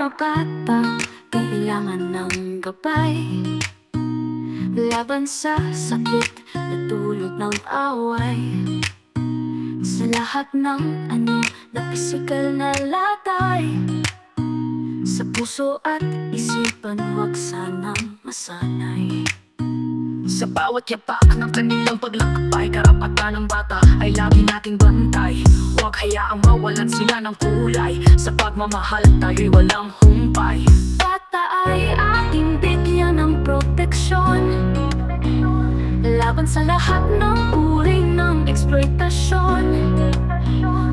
mga bata kailangan ng gabay laban sa sakit na dulot ng away. Sa lahat ng na pisikal na latay, sa puso at isipan huwag sanang masanay. Sa bawat yapak ng kanilang paglakbay, karapatan ng bata ay lagi nating bantay. Huwag hayaang mawalan sila ng kulay, sa pagmamahal tayo'y walang humpay. Bata ay ating bigyan ng proteksyon laban sa lahat ng uri ng eksploitasyon.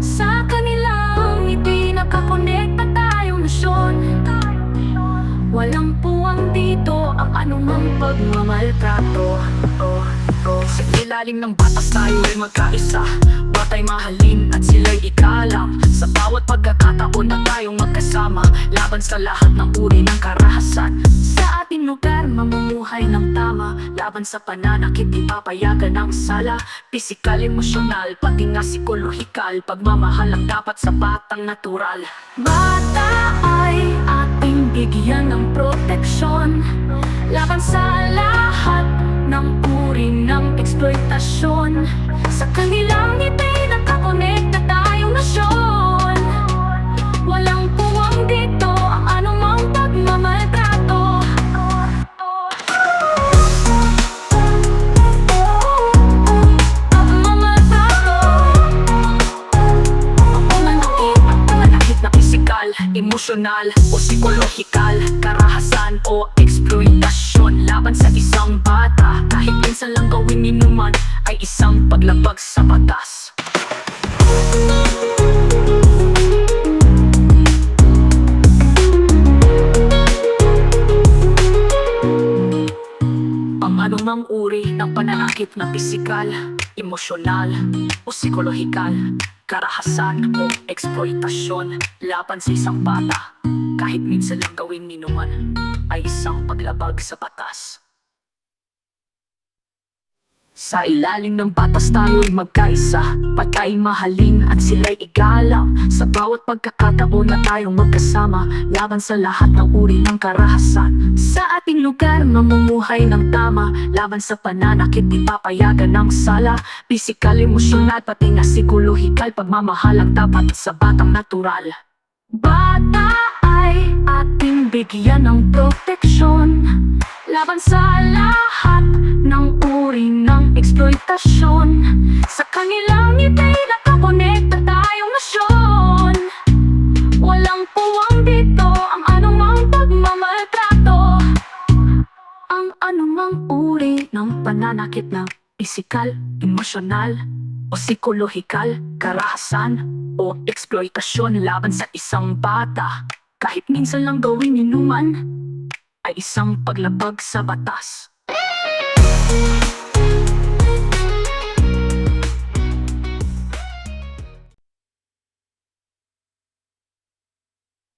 Sa kanilang ngiti nakakonekta tayong nasyon. Walang puwang dito ang anumang pagmamaltrato. Sa ilalim ng batas tayo ay magkaisa, batay mahalin at sila'y igalang. Sa bawat pagkakataon na tayong magkasama, laban sa lahat ng uri ng karahasan. Sa ating lugar mamumuhay ng tama, laban sa pananakit di papayagan ng sala. Pisikal, emosyonal, pati nga psikolohikal, pagmamahal ang dapat sa batang natural. Bata ay ating bigyan ng proteksyon laban sa lahat ng uri ng eksploitasyon. Sa kanilang ngiti nakakonekta tayong nasyon. Walang puwang dito ang anumang pagmamaltrato. Pagmamaltrato, pananakit na pisikal, emosyonal o psikolohikal, karahasan o eksploitasyon laban sa isang bata, kahit minsan lang gawin inuman, ay isang paglabag sa batas. Ang anumang uri ng pananakit na pisikal, emosyonal o psikolohikal, karahasan o eksploitasyon laban sa isang bata, kahit minsan lang gawin inuman, ay isang paglabag sa batas. Sa ilalim ng batas tayo'y magkaisa, patay mahalin at sila'y igalang. Sa bawat pagkakataon na tayong magkasama, laban sa lahat ng uri ng karahasan. Sa ating lugar mamumuhay ng tama, laban sa pananakit di papayagan ng sala. Pisikal, emosyonal, pati nga psikolohikal, pagmamahal ang dapat sa batang natural. Bata ay ating bigyan ng proteksyon laban sa lahat ng uri ng eksploitasyon. Sa kanilang ngiti nakakonekta tayong nasyon. Walang puwang dito ang anumang pagmamaltrato. Ang anumang uri ng pananakit na pisikal, emosyonal o psikolohikal, karahasan o eksploitasyon laban sa isang bata, kahit minsan lang gawin inuman, ay isang paglabag sa batas.